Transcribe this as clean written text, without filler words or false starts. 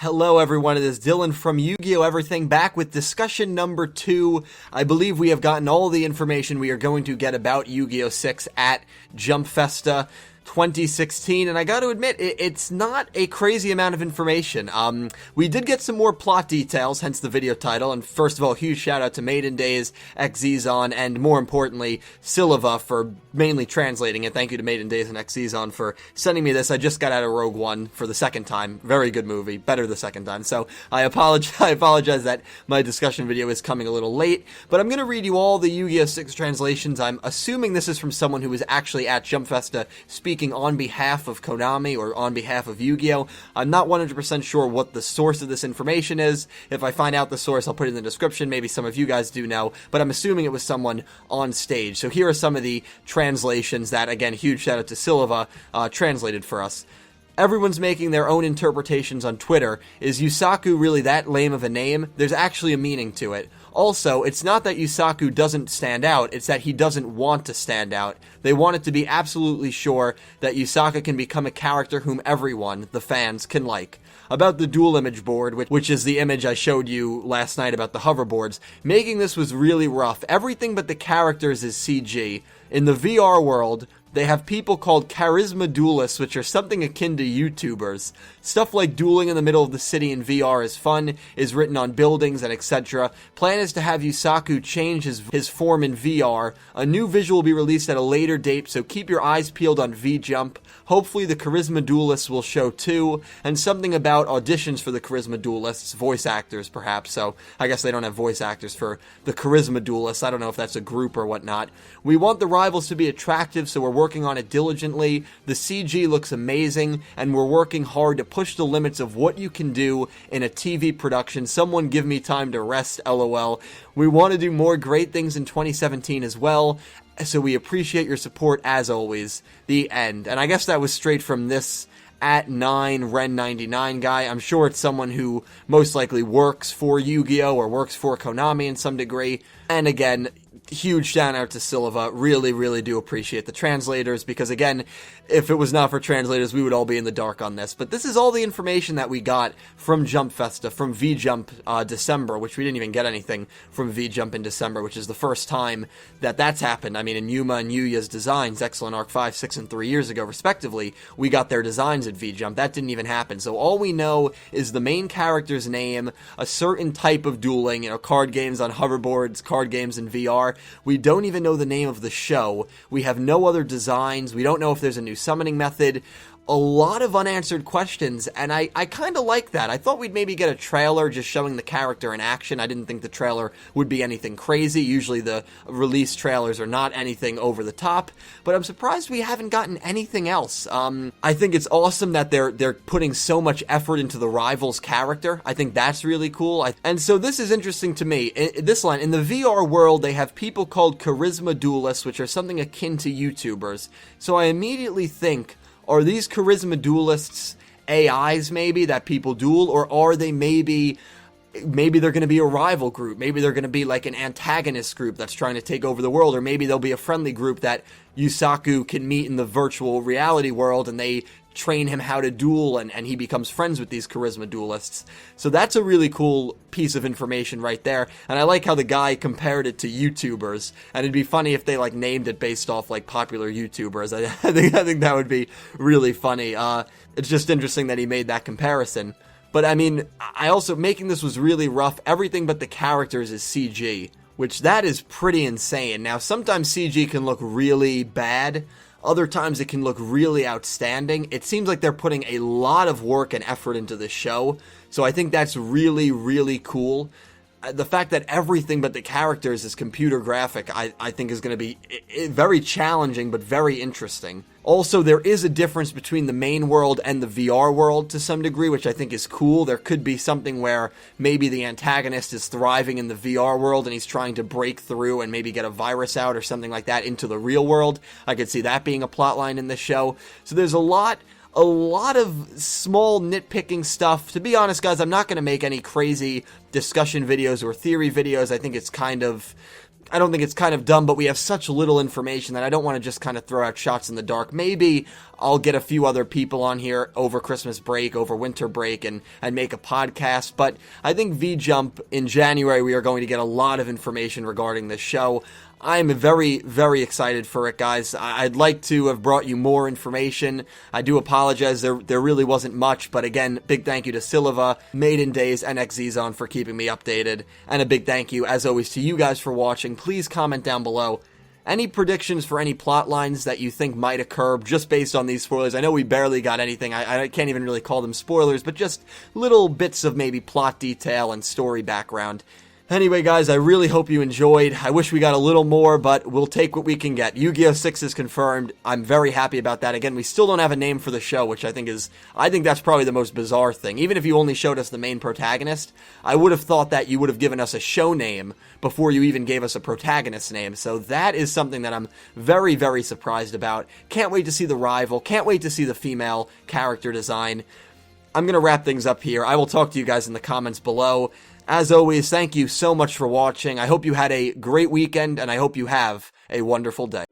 Hello everyone, it is Dylan from Yu-Gi-Oh! Everything, back with discussion number 2. I believe we have gotten all the information we are going to get about Yu-Gi-Oh! 6 at Jump Festa 2016, and I gotta admit, it's not a crazy amount of information. We did get some more plot details, hence the video title, and first of all, huge shout out to Maiden Days, Xzon, and more importantly, Silva for mainly translating it. Thank you to Maiden Days and Xzon for sending me this. I just got out of Rogue One for the second time. Very good movie, better the second time, so I apologize that my discussion video is coming a little late, but I'm gonna read you all the Yu-Gi-Oh! 6 translations. I'm assuming this is from someone who was actually at Jump Festa speaking on behalf of Konami or on behalf of Yu-Gi-Oh! I'm not 100% sure what the source of this information is. If I find out the source, I'll put it in the description. Maybe some of you guys do know, but I'm assuming it was someone on stage. So here are some of the translations that, again, huge shout out to Silva, translated for us. Everyone's making their own interpretations on Twitter. Is Yusaku really that lame of a name? There's actually a meaning to it. Also, it's not that Yusaku doesn't stand out, it's that he doesn't want to stand out. They wanted to be absolutely sure that Yusaka can become a character whom everyone, the fans, can like. About the dual image board, which is the image I showed you last night about the hoverboards, making this was really rough. Everything but the characters is CG. In the VR world, they have people called charisma duelists, which are something akin to YouTubers. Stuff like dueling in the middle of the city in VR is fun, is written on buildings and etc. Plan is to have Yusaku change his form in VR. A new visual will be released at a later date, so keep your eyes peeled on V-Jump. Hopefully the charisma duelists will show too, and something about auditions for the charisma duelists, voice actors perhaps, so I guess they don't have voice actors for the charisma duelists. I don't know if that's a group or whatnot. We want the rivals to be attractive, so we're working on it diligently. The CG looks amazing, and we're working hard to push the limits of what you can do in a TV production. Someone give me time to rest, LOL. We want to do more great things in 2017 as well, so we appreciate your support as always. The end. And I guess that was straight from this at 9 Ren99 guy. I'm sure it's someone who most likely works for Yu-Gi-Oh! Or works for Konami in some degree. And again, huge shout out to Silva. Really do appreciate the translators, because again, if it was not for translators, we would all be in the dark on this. But this is all the information that we got from Jump Festa, from V-Jump December, which we didn't even get anything from V-Jump in December, which is the first time that that's happened. I mean, in Yuma and Yuya's designs, Excellent Arc 5, 6, and 3 years ago, respectively, we got their designs at V-Jump. That didn't even happen. So all we know is the main character's name, a certain type of dueling, card games on hoverboards, card games in VR. We don't even know the name of the show. We have no other designs. We don't know if there's a new summoning method. A lot of unanswered questions, and I kind of like that. I thought we'd maybe get a trailer just showing the character in action. I didn't think the trailer would be anything crazy. Usually the release trailers are not anything over the top, but I'm surprised we haven't gotten anything else. I think it's awesome that they're putting so much effort into the rival's character. I think that's really cool. And so this is interesting to me. This line, in the VR world, they have people called charisma duelists, which are something akin to YouTubers. So I immediately think, are these charisma duelists AIs maybe that people duel, or are they maybe they're going to be a rival group, maybe they're going to be like an antagonist group that's trying to take over the world, or maybe they'll be a friendly group that Yusaku can meet in the virtual reality world and they train him how to duel and he becomes friends with these charisma duelists. So that's a really cool piece of information right there, and I like how the guy compared it to YouTubers, and it'd be funny if they named it based off popular YouTubers. I think that would be really funny. It's just interesting that he made that comparison. But I mean, I also, making this was really rough. Everything but the characters is CG, which that is pretty insane. Now, sometimes CG can look really bad. Other times it can look really outstanding. It seems like they're putting a lot of work and effort into this show, so I think that's really cool. The fact that everything but the characters is computer graphic, I think is going to be very challenging, but very interesting. Also, there is a difference between the main world and the VR world to some degree, which I think is cool. There could be something where maybe the antagonist is thriving in the VR world and he's trying to break through and maybe get a virus out or something like that into the real world. I could see that being a plotline in this show. So there's a lot of small nitpicking stuff. To be honest, guys, I'm not going to make any crazy discussion videos or theory videos. I think it's kind of I don't think it's kind of dumb, but we have such little information that I don't want to just kind of throw out shots in the dark. Maybe I'll get a few other people on here over Christmas break, over winter break, and make a podcast. But I think V-Jump in January, we are going to get a lot of information regarding this show. I'm very, very excited for it, guys. I'd like to have brought you more information. I do apologize, there really wasn't much, but again, big thank you to Silva, Maiden Days, and XZone for keeping me updated, and a big thank you, as always, to you guys for watching. Please comment down below any predictions for any plot lines that you think might occur just based on these spoilers. I know we barely got anything, I can't even really call them spoilers, but just little bits of maybe plot detail and story background. Anyway, guys, I really hope you enjoyed. I wish we got a little more, but we'll take what we can get. Yu-Gi-Oh! 6 is confirmed. I'm very happy about that. Again, we still don't have a name for the show, which I think that's probably the most bizarre thing. Even if you only showed us the main protagonist, I would have thought that you would have given us a show name before you even gave us a protagonist name. So that is something that I'm very, very surprised about. Can't wait to see the rival. Can't wait to see the female character design. I'm going to wrap things up here. I will talk to you guys in the comments below. As always, thank you so much for watching. I hope you had a great weekend, and I hope you have a wonderful day.